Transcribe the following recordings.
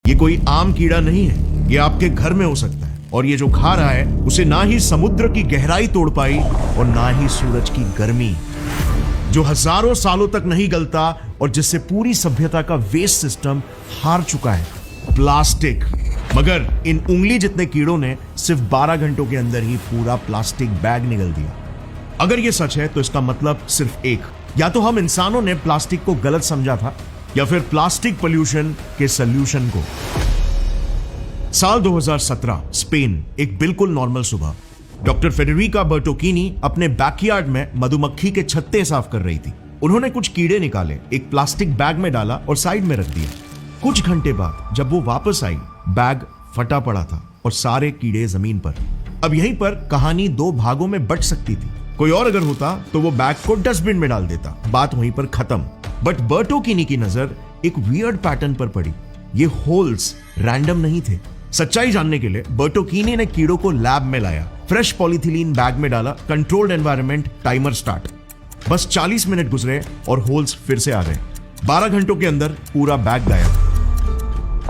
ये कोई आम कीड़ा नहीं है, ये आपके घर में हो सकता है। और ये जो खा रहा है उसे ना ही समुद्र की गहराई तोड़ पाई और ना ही सूरज की गर्मी, जो हजारों सालों तक नहीं गलता और जिससे पूरी सभ्यता का वेस्ट सिस्टम हार चुका है, प्लास्टिक। मगर इन उंगली जितने कीड़ों ने सिर्फ 12 घंटों के अंदर ही पूरा प्लास्टिक बैग निगल दिया। अगर ये सच है तो इसका मतलब सिर्फ एक, या तो हम इंसानों ने प्लास्टिक को गलत समझा था या फिर प्लास्टिक पोल्यूशन के सॉल्यूशन को। साल 2017, स्पेन, एक बिल्कुल नॉर्मल सुबह। डॉक्टर फेडेरिका बर्टोकीनी अपने बैकयार्ड में मधुमक्खी के छत्ते साफ कर रही थी। उन्होंने कुछ कीड़े निकाले, एक प्लास्टिक बैग में डाला और साइड में रख दिया। कुछ घंटे बाद जब वो वापस आई, बैग फटा पड़ा था और सारे कीड़े जमीन पर। अब यहीं पर कहानी दो भागों में बट सकती थी। कोई और अगर होता तो वो बैग को डस्टबिन में डाल देता, बात वहीं पर खत्म। बट बर्टोकीनी की नजर एक वियर्ड पैटर्न पर पड़ी। ये होल्स रैंडम नहीं थे। सच्चाई जानने के लिए बर्टोकीनी ने कीड़ों को लैब में लाया, फ्रेश पॉलीथिलीन बैग में डाला, कंट्रोल्ड एनवायरनमेंट, टाइमर स्टार्ट। बस 40 मिनट गुजरे और होल्स फिर से आ गए। 12 घंटों के अंदर पूरा बैग गायब।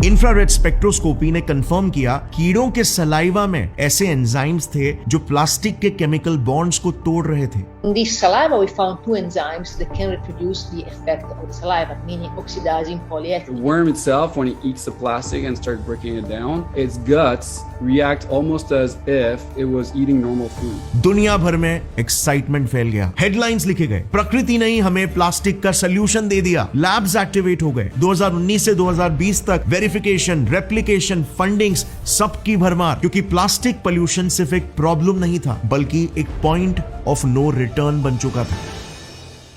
इंफ्रारेड स्पेक्ट्रोस्कोपी ने कंफर्म किया कीड़ों के सलाइवा में ऐसे एंजाइम्स थे जो प्लास्टिक के केमिकल बॉन्ड्स को तोड़ रहे थे। In the saliva, we found two enzymes that can reproduce the effect of the saliva, meaning oxidizing polyethylene. The worm itself, when it eats the plastic and starts breaking it down, its guts react almost as if it was eating normal food. दुनिया भर में excitement फैल गया, headlines लिखे गए, प्रकृति ने ही हमें प्लास्टिक का सोल्यूशन दे दिया। लैब्स एक्टिवेट हो गए। 2019 से 2020 तक वेरिफिकेशन, रेप्लिकेशन, फंडिंग्स, सबकी भरमार, क्योंकि प्लास्टिक पोल्यूशन सिर्फ एक प्रॉब्लम नहीं था बल्कि एक पॉइंट ऑफ नो रिटर्न बन चुका था।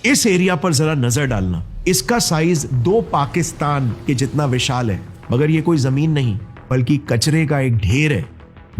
इस एरिया पर जरा नजर डालना। इसका साइज 2 पाकिस्तान के जितना विशाल है, मगर ये कोई जमीन नहीं बल्कि कचरे का एक ढेर है।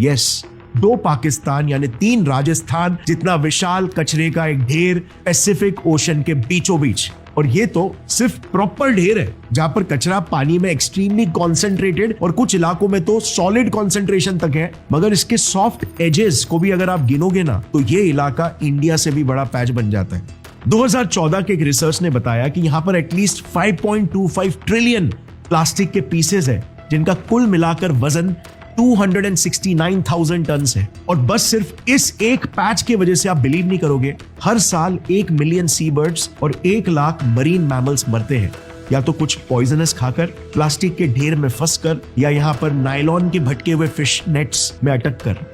यस, 2 पाकिस्तान यानी 3 राजस्थान जितना विशाल कचरे का एक ढेर पैसिफिक ओशन के बीचों बीच। और ये तो सिर्फ प्रॉपर ढेर है, जहां पर कचरा पानी में एक्सट्रीमली कॉन्सेंट्रेटेड और कुछ इलाकों में तो सॉलिड कॉन्सेंट्रेशन तक है। मगर इसके सॉफ्ट एजेस को भी अगर आप गिनोगे ना तो ये इलाका इंडिया से भी बड़ा पैच बन जाता है। 2014 के एक रिसर्च ने बताया कि यहां पर एटलीस्ट 5.25 ट्रिलियन प्लास्टिक के पीसेस है, जिनका कुल मिलाकर वजन 269,000 टन है। और बस सिर्फ इस एक पैच की वजह से आप बिलीव नहीं करोगे, हर साल 1 मिलियन सी बर्ड्स और 1 लाख मरीन मैमल्स मरते हैं, या तो कुछ पॉइजनस खाकर, प्लास्टिक के ढेर में फंसकर, या यहाँ पर नायलॉन के भटके हुए फिश नेट्स में अटक कर।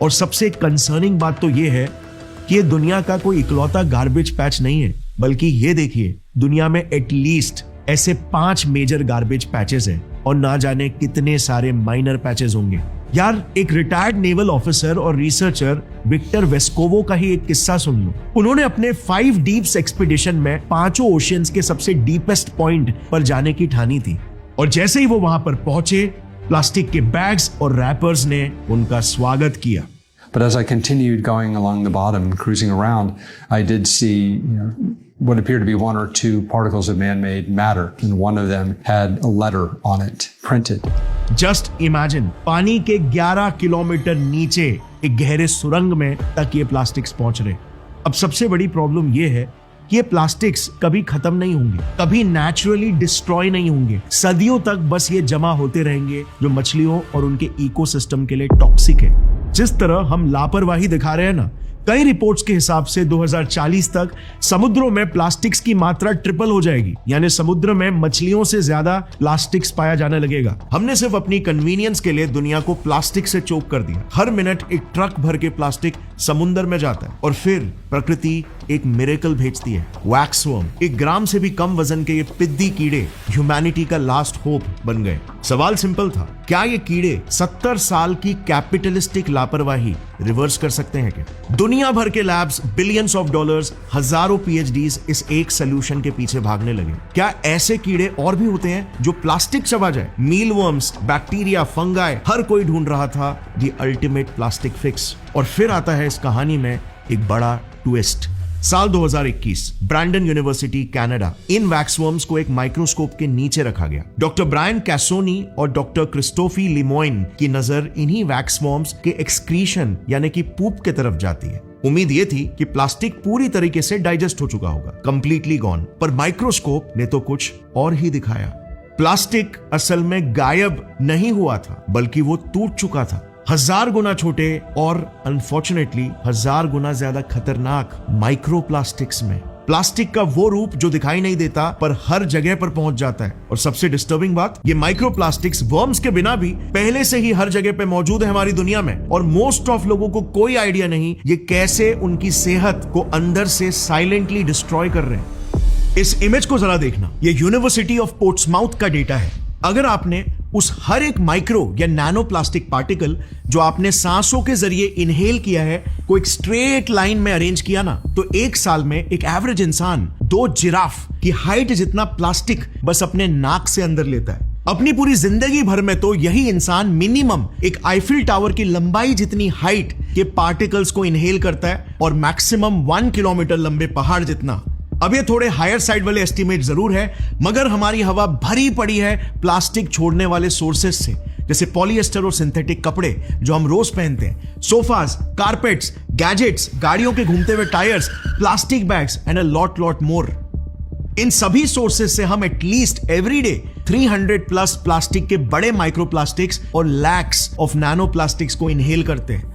और सबसे कंसर्निंग बात तो ये है कि ये दुनिया का कोई इकलौता गार्बेज पैच नहीं है, बल्कि ये देखिए, दुनिया में एटलीस्ट ऐसे 5 मेजर गार्बेज पैचेस हैं और ना जाने कितने सारे माइनर पैचेस होंगे। यार, एक रिटायर्ड नेवल ऑफिसर और रिसर्चर विक्टर वेस्कोवो का ही एक किस्सा सुन लो। उन्होंने अपने 5 डीप्स एक्सपीडिशन में 5 ओशियंस के सबसे डीपेस्ट पॉइंट पर जाने की ठानी थी। और जैसे ही वो वहां पर पहुंचे, प्लास्टिक के बैग्स और रैपर्स ने उनका स्वागत किया। But as I continued going along the bottom and cruising around, I did see, what appeared to be 1 or 2 particles of man-made matter, and one of them had a letter on it printed. Just imagine, पानी के 11 kilometre नीचे एक गहरे सुरंग में तक ये plastics पहुंच रहे। अब सबसे बड़ी प्रॉब्लम ये है कि ये प्लास्टिक्स कभी खत्म नहीं होंगे, कभी नेचुरली डिस्ट्रॉय नहीं होंगे। सदियों तक बस ये जमा होते रहेंगे, जो मछलियों और उनके इकोसिस्टम के लिए टॉक्सिक है। जिस तरह हम लापरवाही दिखा रहे हैं ना, कई रिपोर्ट्स के हिसाब से 2040 तक समुद्रों में प्लास्टिक्स की मात्रा ट्रिपल हो जाएगी, यानी समुद्र में मछलियों से ज्यादा प्लास्टिक्स पाया जाने लगेगा। हमने सिर्फ अपनी कन्वीनियंस के लिए दुनिया को प्लास्टिक से चोक कर दिया। हर मिनट एक ट्रक भर के प्लास्टिक समुद्र में जाता है और फिर प्रकृति एक मिरेकल भेजती है, वैक्सवर्म। 1 ग्राम से भी कम वजन के ये पिद्दी कीड़े ह्यूमैनिटी का लास्ट होप बन गए। सवाल सिंपल था, क्या ये कीड़े 70 साल की कैपिटलिस्टिक लापरवाही रिवर्स कर सकते हैं क्या? दुनिया भर के लैब्स, बिलियंस ऑफ डॉलर्स, हजारों पीएचडीज इस एक सोल्यूशन के पीछे भागने लगे। क्या ऐसे कीड़े और भी होते हैं जो प्लास्टिक चबा जाए? मीलवर्म्स, बैक्टीरिया, फंगाई, हर कोई ढूंढ रहा था द अल्टीमेट प्लास्टिक फिक्स। और फिर आता है इस कहानी में एक बड़ा ट्विस्ट। साल 2021, ब्रैंडन यूनिवर्सिटी, कनाडा। इन वैक्सवर्म्स को एक माइक्रोस्कोप के नीचे रखा गया। डॉक्टर ब्रायन कैसोनी और डॉक्टर क्रिस्टोफी लिमोइन की नजर इन्हीं वैक्सवर्म्स के एक्सक्रीशन यानी कि पूप की तरफ जाती है। उम्मीद ये थी कि प्लास्टिक पूरी तरीके से डाइजेस्ट हो चुका होगा, कंप्लीटली गॉन। पर माइक्रोस्कोप ने तो कुछ और ही दिखाया। प्लास्टिक असल में गायब नहीं हुआ था, बल्कि वो टूट चुका था, 1000 गुना छोटे और अनफॉर्चुनेटली 1000 गुना ज्यादा खतरनाक माइक्रोप्लास्टिक्स में। प्लास्टिक का वो रूप जो दिखाई नहीं देता पर हर जगह पर पहुंच जाता है। और सबसे डिस्टर्बिंग बात, ये माइक्रोप्लास्टिक्स वर्म्स के बिना भी पहले से ही हर जगह पे मौजूद है हमारी दुनिया में, और मोस्ट ऑफ लोगों को कोई आइडिया नहीं ये कैसे उनकी सेहत को अंदर से साइलेंटली डिस्ट्रॉय कर रहे हैं। इस इमेज को जरा देखना, ये यूनिवर्सिटी ऑफ पोर्ट्समाउथ का डेटा है। अगर आपने उस हर एक माइक्रो या नैनो प्लास्टिक पार्टिकल जो आपने सांसों के जरिए इनहेल किया है को एक स्ट्रेट लाइन में अरेंज किया ना, तो एक साल में एक एवरेज इंसान 2 जिराफ की हाइट जितना प्लास्टिक बस अपने नाक से अंदर लेता है। अपनी पूरी जिंदगी भर में तो यही इंसान मिनिमम एक आईफिल टावर की लंबाई जितनी हाइट के पार्टिकल्स को इनहेल करता है, और मैक्सिमम 1 किलोमीटर लंबे पहाड़ जितना। अब ये थोड़े हायर साइड वाले एस्टिमेट जरूर है, मगर हमारी हवा भरी पड़ी है प्लास्टिक छोड़ने वाले सोर्सेस से, जैसे पॉलिएस्टर और सिंथेटिक कपड़े जो हम रोज पहनते हैं, सोफास, कारपेट्स, गैजेट्स, गाड़ियों के घूमते हुए tyres, plastic bags and a lot more. इन सभी सोर्सेस से हम एटलीस्ट एवरीडे 300 प्लस प्लास्टिक के बड़े माइक्रोप्लास्टिक्स और लैक्स ऑफ नैनो प्लास्टिक्स को इनहेल करते हैं।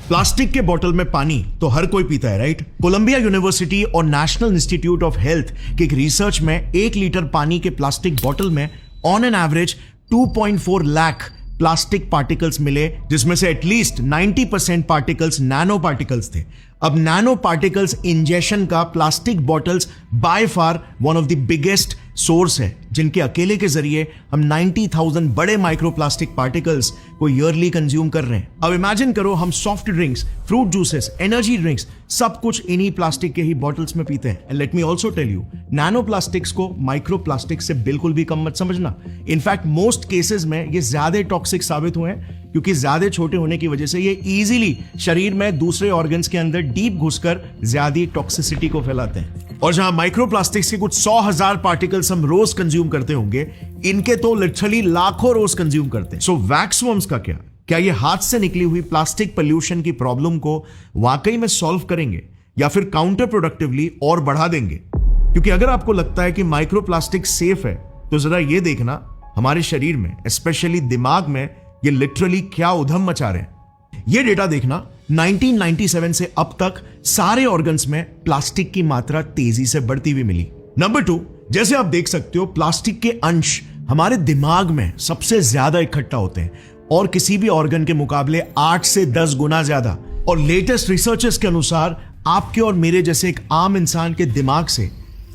प्लास्टिक के बोतल में पानी तो हर कोई पीता है, राइट? कोलंबिया यूनिवर्सिटी और नेशनल इंस्टीट्यूट ऑफ हेल्थ के एक रिसर्च में 1 लीटर पानी के प्लास्टिक बोतल में on an average 2.4 lakh plastic particles मिले, जिसमें से एटलीस्ट 90% पार्टिकल्स नैनो पार्टिकल्स थे। अब नैनो पार्टिकल्स इंजेक्शन का plastic bottles by far one of the biggest source है, जिनके अकेले के जरिए हम 90,000 बड़े माइक्रोप्लास्टिक पार्टिकल्स को ईयरली कंज्यूम कर रहे हैं। अब इमेजिन करो हम soft drinks, fruit juices, energy drinks सब कुछ इन्हीं प्लास्टिक के ही बॉटल्स में पीते हैं। And let me also tell you, nano plastics को माइक्रोप्लास्टिक से बिल्कुल भी कम मत समझना। इनफैक्ट मोस्ट केसेस में ये ज्यादा टॉक्सिक साबित हुए हैं, क्योंकि ज्यादा छोटे होने की वजह से ये इजीली शरीर में दूसरे ऑर्गन्स के अंदर डीप घुसकर ज्यादा टॉक्सिसिटी को फैलाते हैं। और जहां माइक्रोप्लास्टिक्स के कुछ 100,000 पार्टिकल्स हम रोज कंज्यूम करते होंगे, इनके तो लिटरली लाखों रोज कंज्यूम करते हैं। सो वैक्स वर्म्स का क्या ये हाथ से निकली हुई प्लास्टिक पोल्यूशन की प्रॉब्लम को वाकई में सॉल्व करेंगे, या फिर काउंटर प्रोडक्टिवली और बढ़ा देंगे? क्योंकि अगर आपको लगता है कि माइक्रोप्लास्टिक सेफ है, तो जरा ये देखना हमारे शरीर में, स्पेशली दिमाग में, ये लिटरली क्या उधम मचा रहे हैं। ये डेटा देखना, 1997 से अब तक सारे ऑर्गन्स में प्लास्टिक की मात्रा तेजी से बढ़ती हुई मिली। नंबर 2, जैसे आप देख सकते हो, प्लास्टिक के अंश हमारे दिमाग में सबसे ज्यादा इकट्ठा होते हैं, और किसी भी ऑर्गन के मुकाबले 8 से 10 गुना ज्यादा। और लेटेस्ट रिसर्चर्स के अनुसार आपके और मेरे जैसे एक आम इंसान के दिमाग से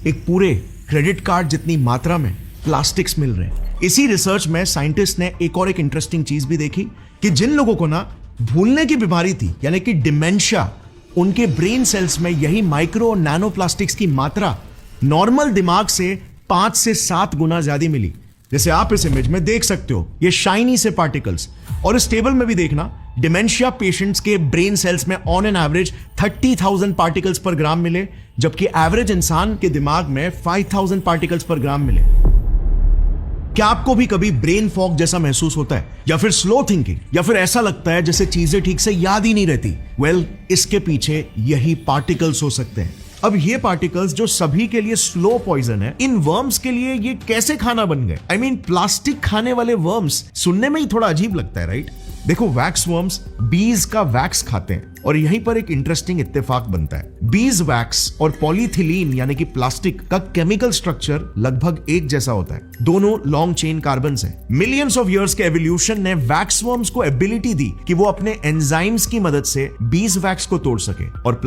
एक पूरे क्रेडिट कार्ड जितनी मात्रा में प्लास्टिक्स मिल रहे हैं। इसी रिसर्च में साइंटिस्ट ने एक और एक इंटरेस्टिंग चीज भी देखी कि जिन लोगों को ना भूलने की बीमारी थी, यानी कि डिमेंशिया, उनके ब्रेन सेल्स में यही माइक्रो और नैनो प्लास्टिक्स की मात्रा नॉर्मल दिमाग से 5 से 7 गुना ज्यादा मिली। जैसे आप इस इमेज में देख सकते हो, ये शाइनी से पार्टिकल्स। और इस टेबल में भी देखना, डिमेंशिया पेशेंट्स के ब्रेन सेल्स में ऑन एन एवरेज 30,000 पार्टिकल्स पर ग्राम मिले, जबकि एवरेज इंसान के दिमाग में 5,000 पार्टिकल्स पर ग्राम मिले। क्या आपको भी कभी ब्रेन फॉग जैसा महसूस होता है, या फिर स्लो थिंकिंग, या फिर ऐसा लगता है जैसे चीजें ठीक से याद ही नहीं रहती? वेल, इसके पीछे यही पार्टिकल्स हो सकते हैं। अब ये पार्टिकल्स जो सभी के लिए स्लो पॉइजन है, इन वर्म्स के लिए ये कैसे खाना बन गए? आई मीन, प्लास्टिक खाने वाले वर्म्स सुनने में ही थोड़ा अजीब लगता है, राइट? देखो, वैक्स वर्म्स बीज का वैक्स खाते हैं, और यहीं पर एक इंटरेस्टिंग इत्तेफाक बनता है। बीज वैक्स और पॉलीथिलीन यानी कि प्लास्टिक का केमिकल स्ट्रक्चर लगभग एक जैसा होता है। दोनों लॉन्ग चेन कार्बन्स हैं। मिलियंस ऑफ इयर्स के एवोल्यूशन ने वैक्स वर्म्स को एबिलिटी दी कि वो अपने एंजाइम्स की मदद से बीज वैक्स को तोड़ सके। और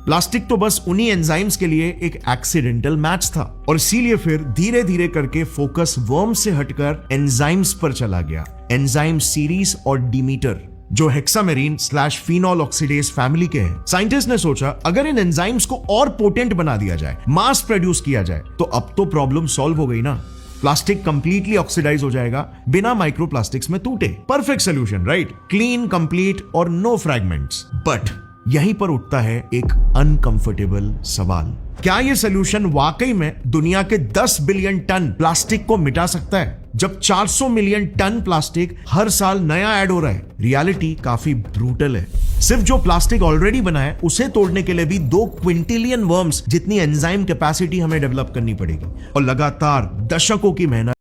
प्लास्टिक तो बस उन्हीं एंजाइम्स के लिए एक एक्सीडेंटल मैच था, और इसीलिए फिर धीरे धीरे करके फोकस वर्म से हटकर एंजाइम्स पर चला गया। एंजाइम सीरीज और डिमीटर, जो हेक्सामेरीन/फिनॉल ऑक्सीडेज फैमिली के हैं। साइंटिस्ट ने सोचा, अगर इन एंजाइम्स को और पोटेंट बना दिया जाए, मास प्रोड्यूस किया जाए, तो अब तो प्रॉब्लम सॉल्व हो गई ना। प्लास्टिक कंप्लीटली ऑक्सीडाइज हो जाएगा बिना माइक्रोप्लास्टिक्स में टूटे। Perfect solution, right? Clean, complete और नो फ्रैगमेंट्स। बट यहीं पर उठता है एक अनकंफर्टेबल सवाल। क्या ये सोल्यूशन वाकई में दुनिया के 10 बिलियन टन प्लास्टिक को मिटा सकता है, जब 400 मिलियन टन प्लास्टिक हर साल नया ऐड हो रहा है? रियलिटी काफी ब्रूटल है। सिर्फ जो प्लास्टिक ऑलरेडी बना है उसे तोड़ने के लिए भी 2 क्विंटिलियन वर्म्स जितनी एंजाइम कैपेसिटी हमें डेवलप करनी पड़ेगी और लगातार दशकों की मेहनत।